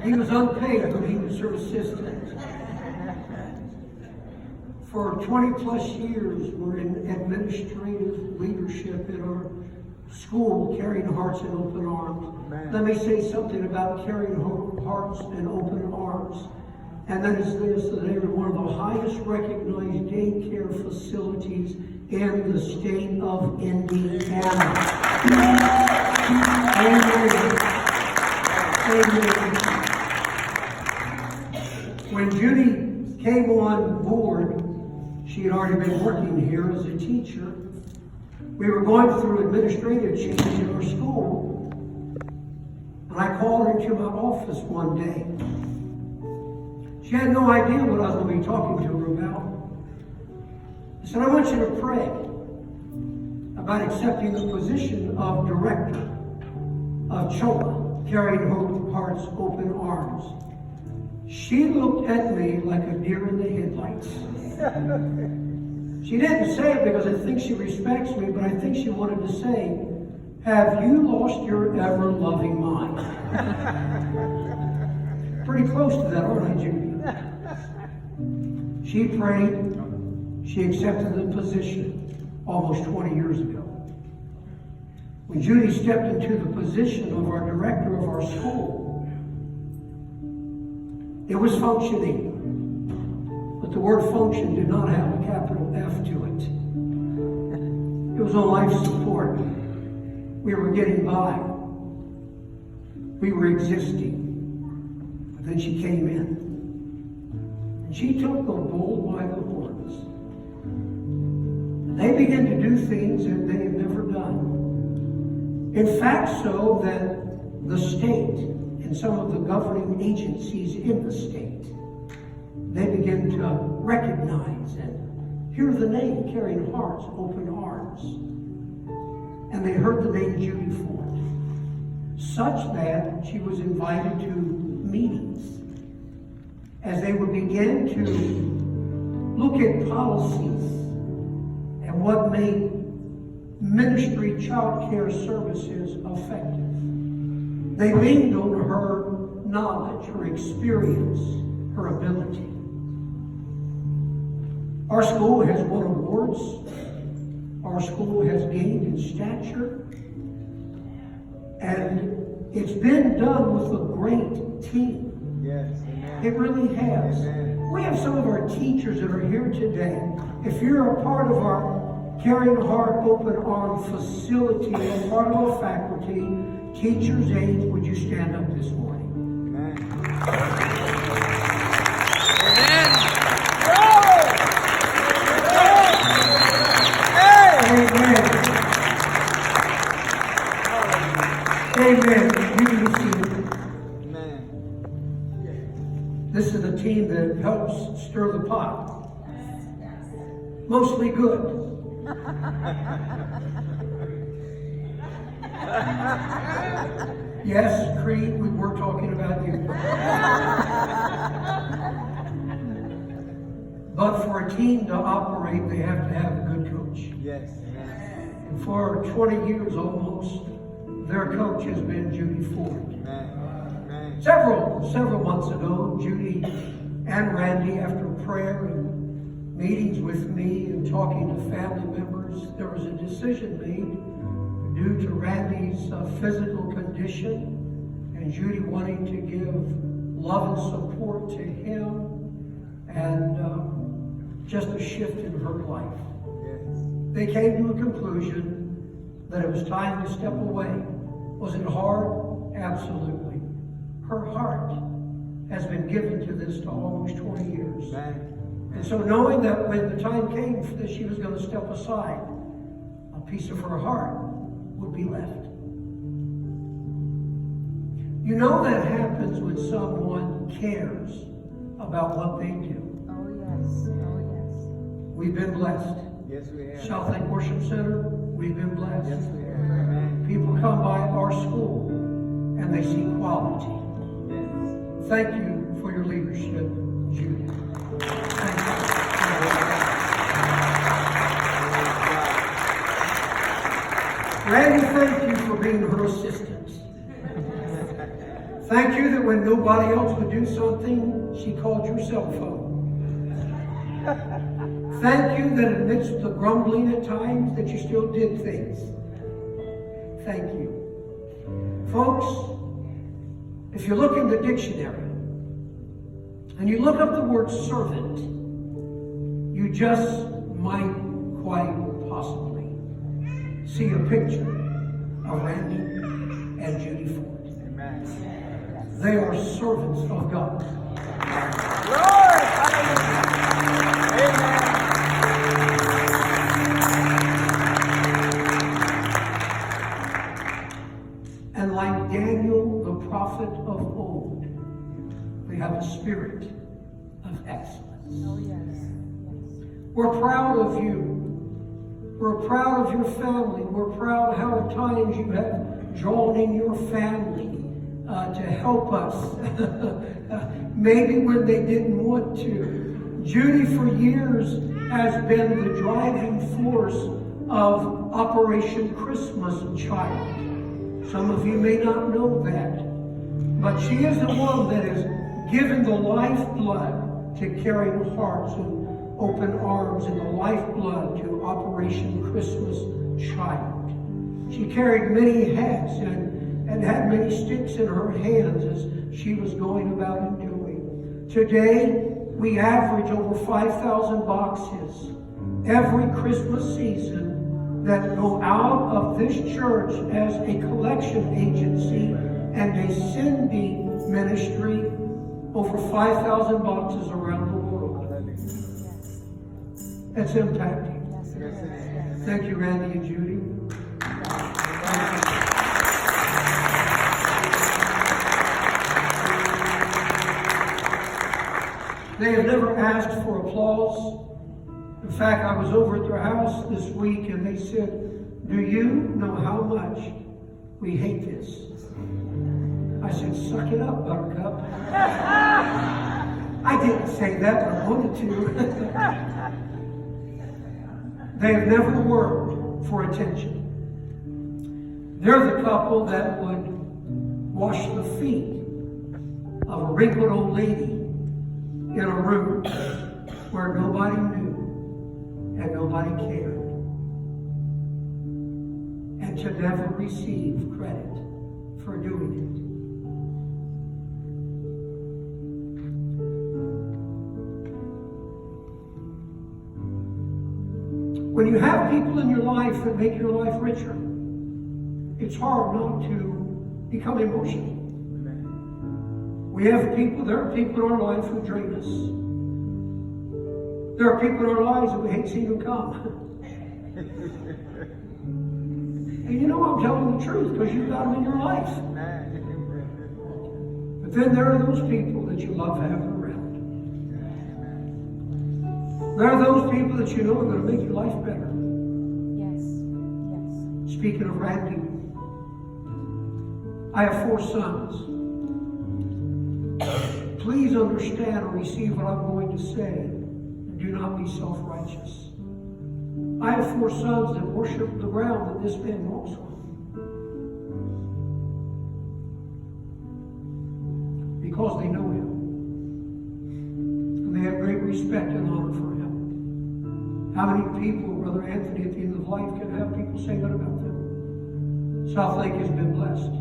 He was unpaid, but he was her assistant. For 20 plus years, we're in administrative leadership in our school, Caring Hearts and Open Arms. Man. Let me say something about Caring Hearts and Open Arms. And that is this, that they are one of the highest recognized daycare facilities in the state of Indiana. Amen. Amen. When Judy came on board, she had already been working here as a teacher. We were going through administrative change in our school. And I called her into my office one day. She had no idea what I was going to be talking to her about. I said, I want you to pray about accepting the position of director of CHOA, Caring Hearts, Open Arms. She looked at me like a deer in the headlights. She didn't say it because I think she respects me, but I think she wanted to say, have you lost your ever-loving mind? Pretty close to that, aren't I, Judy? She prayed. She accepted the position almost 20 years ago. When Judy stepped into the position of our director of our school, it was functioning. But the word function did not have a capital F to it. It was on life support. We were getting by. We were existing. But then she came in. And she took the bull by the horns. They began to do things that they had never done. In fact, so that the state and some of the governing agencies in the state, they began to recognize and hear the name Caring Hearts, Open Arms. And they heard the name Judy Ford, such that she was invited to meetings as they would begin to look at policies and what made ministry child care services effective. They leaned on her knowledge, her experience, her ability. Our school has won awards. Our school has gained in stature. And it's been done with a great team. Yes. It really has. Amen. We have some of our teachers that are here today. If you're a part of our Caring Heart Open Arm facility and part of our faculty, teachers, aides, would you stand up this morning? Amen. Amen. You can be seated. Amen. This is a team that helps stir the pot. Mostly good. Yes, Creed, we were talking about you. But for a team to operate, they have to have a good coach. Yes. And for 20 years almost, their coach has been Judy Ford. Amen. Several months ago, Judy and Randy, after prayer and meetings with me and talking to family members, there was a decision made due to Randy's physical condition and Judy wanting to give love and support to him and just a shift in her life. Yes. They came to a conclusion that it was time to step away. Was it hard? Absolutely. Her heart has been given to this to almost 20 years. Amen. And so knowing that when the time came for this, she was going to step aside, a piece of her heart would be left. You know that happens when someone cares about what they do. Oh, yes. Oh, yes. We've been blessed. Yes, we have. South Lake Worship Center, we've been blessed. Yes, we have. Amen. People come by our school and they see quality. Yes. Thank you for your leadership, Judy. Thank you. Randy, thank you for being her assistant. Thank you that when nobody else would do something, she called your cell phone. Thank you that amidst the grumbling at times that you still did things. Thank you. Folks, if you look in the dictionary and you look up the word servant, you just might quite possibly see a picture of Randy and Judy Ford. Amen. They are servants of God. Lord, hallelujah. Amen. And like Daniel, the prophet of old, we have a spirit of excellence. Oh, yes. We're proud of you. We're proud of your family. We're proud how at times you have drawn in your family to help us. Maybe when they didn't want to. Judy for years has been the driving force of Operation Christmas Child. Some of you may not know that. But she is the one that has given the lifeblood to caring hearts and open arms and the lifeblood to Operation Christmas Child. She carried many hats and had many sticks in her hands as she was going about and doing. Today, we average over 5,000 boxes every Christmas season that go out of this church as a collection agency and a sending ministry, over 5,000 boxes around the world. Yes. That's impacting. Yes, it is. Yes. Thank you, Randy and Judy. They have never asked for applause. In fact, I was over at their house this week and they said, "Do you know how much we hate this?" I said, "Suck it up, Buttercup." I didn't say that, but I wanted to. They have never worked for attention. They're the couple that would wash the feet of a wrinkled old lady in a room where nobody knew and nobody cared, and to never receive credit for doing it. When you have people in your life that make your life richer, it's hard not to become emotional. There are people in our life who drain us. There are people in our lives that we hate seeing them come. And you know I'm telling the truth because you've got them in your life. But then there are those people that you love having around. There are those people that you know are going to make your life better. Yes. Yes. Speaking of Randy, I have 4 sons. Please understand and receive what I'm going to say. And do not be self-righteous. I have 4 sons that worship the ground that this man walks on. Because they know him. And they have great respect and honor for him. How many people, Brother Anthony, at the end of life can have people say that about them? South Lake has been blessed.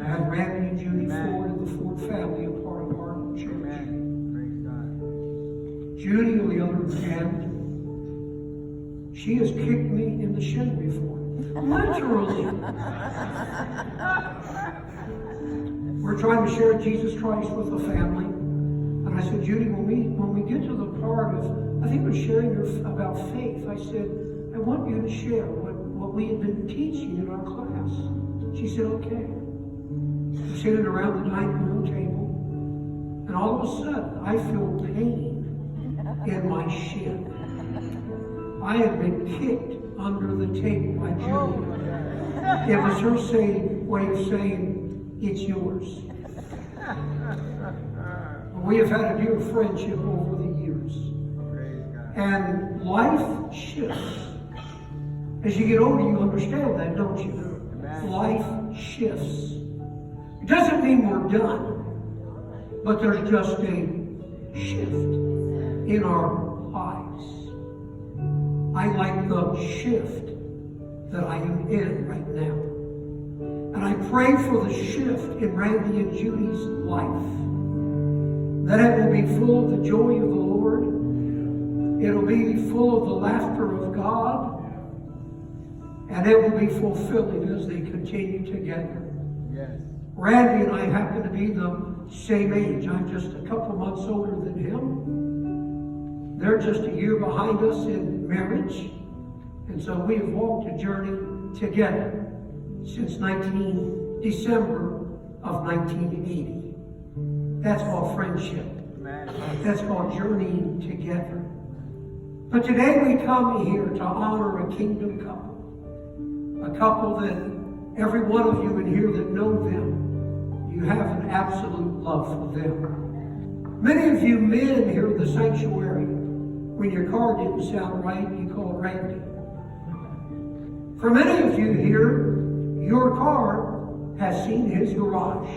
I have Randy and Judy Ford and the Ford family a part of our church. Praise God. Judy, on the other hand, she has kicked me in the shin before. Literally. We're trying to share Jesus Christ with the family. And I said, Judy, when we get to the part of, I think we're sharing about faith, I said, I want you to share what we had been teaching in our class. She said, okay. We're sitting around the dining room table, and all of a sudden, I feel pain in my shin. I had been kicked under the table by Judy. It was her way of saying, it's yours. We have had a dear friendship over the years. And life shifts. As you get older, you understand that, don't you? Life shifts. It doesn't mean we're done, but there's just a shift in our lives. I like the shift that I am in right now. And I pray for the shift in Randy and Judy's life. That it will be full of the joy of the Lord. It'll be full of the laughter of God. And it will be fulfilling as they continue together. Yes. Randy and I happen to be the same age. I'm just a couple months older than him. They're just a year behind us in marriage. And so we have walked a journey together since December of 1980. That's called friendship. That's called journeying together. But today we come here to honor a kingdom couple. A couple that every one of you in here that know them, you have an absolute love for them. Many of you men here in the sanctuary, when your car didn't sound right, you called Randy. For many of you here, your car has seen his garage.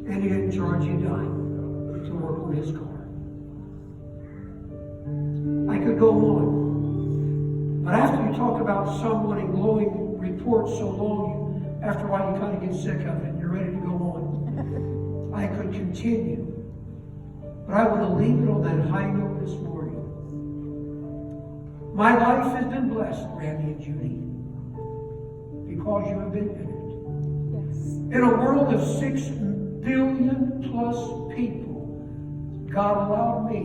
And he didn't charge you a dime to work on his car. I could go on. But after you talk about someone in glowing reports so long, after a while you kind of get sick of it and you're ready to go on. I could continue. But I want to leave it on that high note this morning. My life has been blessed, Randy and Judy, because you have been in it. Yes. In a world of 6 billion plus people, God allowed me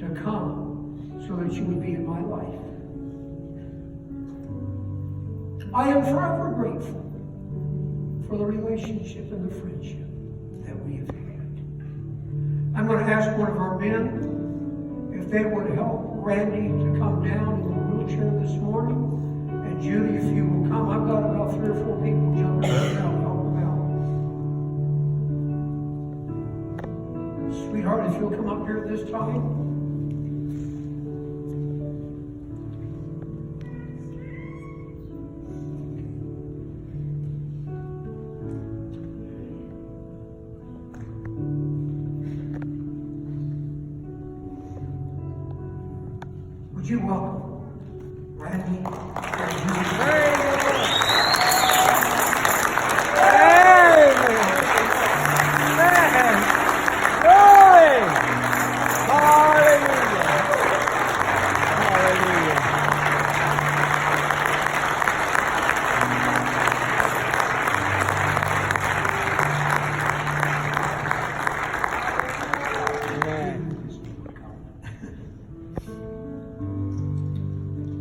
to come so that you would be in my life. I am forever grateful for the relationship and the friendship that we have had. I'm going to ask one of our men if they would help Randy to come down in the wheelchair this morning. And Judy, if you will come. I've got about 3 or 4 people jumping around to help them out. Sweetheart, if you'll come up here at this time. Would you welcome Randy and Judy?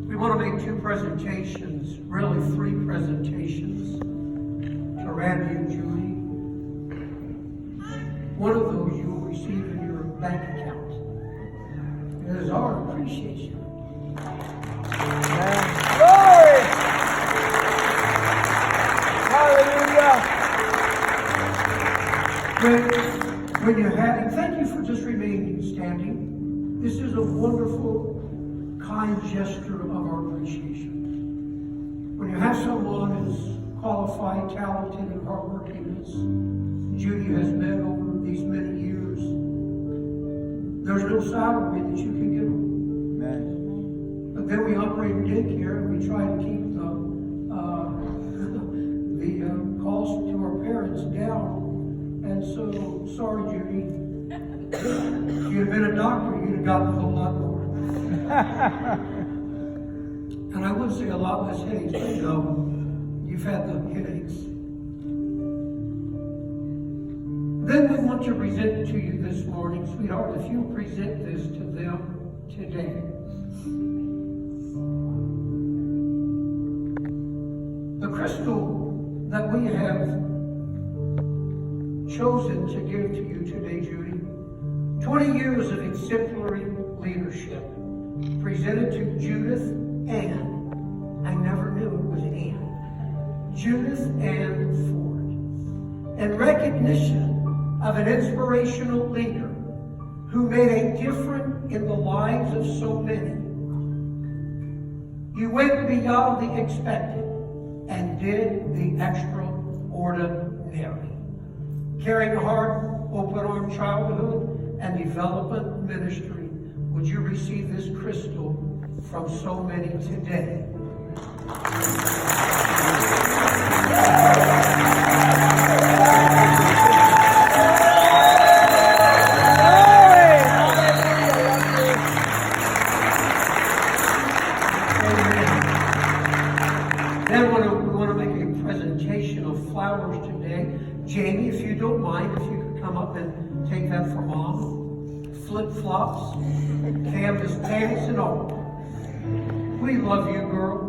We want to make 2 presentations, really 3 presentations to Randy and Judy. One of those you will receive in your bank account. It is our appreciation. Glory! Hallelujah! When you have, and thank you for just remaining standing. This is a wonderful, kind gesture of our appreciation. When you have someone as qualified, talented, and hardworking as Judy has been over these many years, there's no salary that you can give them. Amen. But then we operate a daycare and we try to keep the cost to our parents down. And so, sorry, Judy. If you'd have been a doctor, you'd have gotten a whole lot more. And I would say a lot less headaches, but you've had the headaches. Then we want to present to you this morning, sweetheart, if you'll present this to them today. The crystal that we have chosen to give to you today, Judy, 20 years of exemplary leadership, presented to Judith Ann. I never knew it was Ann. Judith Ann Ford. In recognition of an inspirational leader who made a difference in the lives of so many. You went beyond the expected and did the extraordinary. Mary. Caring Heart, Open Arm Childhood and Development Ministry, would you receive this crystal from so many today? Then we want to make a presentation of flowers today. Jamie, if you don't mind, if you could come up and take that for Mom. Flip-flops, canvas pants and all. We love you, girl.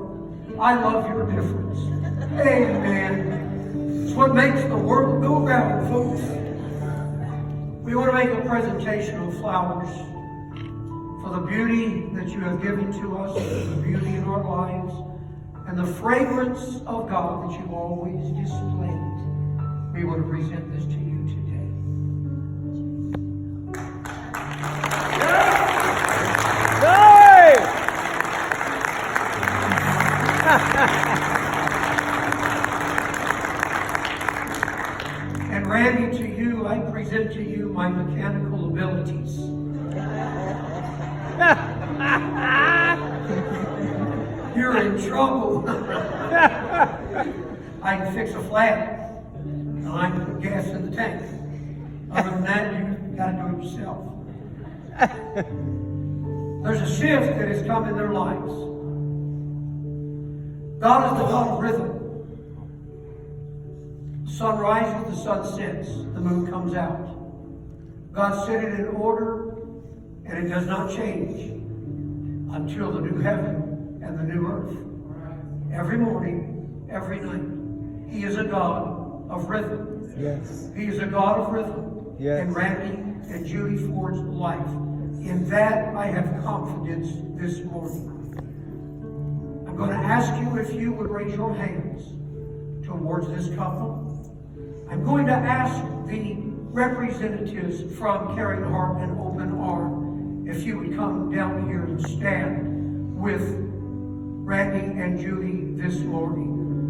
I love your difference. Amen. It's what makes the world go round, folks. We want to make a presentation of flowers for the beauty that you have given to us, the beauty in our lives, and the fragrance of God that you've always displayed. We want to present this to you today. And Randy, to you, I present to you my mechanical abilities. You're in trouble. I can fix a flat, and I can put gas in the tank. Other than that, you got to do it yourself. There's a shift that has come in their lives. God is the God of rhythm. The sun rises, the sun sets, the moon comes out. God set it in order, and it does not change until the new heaven and the new earth. Every morning, every night. He is a God of rhythm. Yes. He is a God of rhythm in Randy and Judy Ford's life. In that I have confidence this morning. I'm going to ask you if you would raise your hands towards this couple. I'm going to ask the representatives from Caring Heart and Open Arm if you would come down here and stand with Randy and Judy this morning.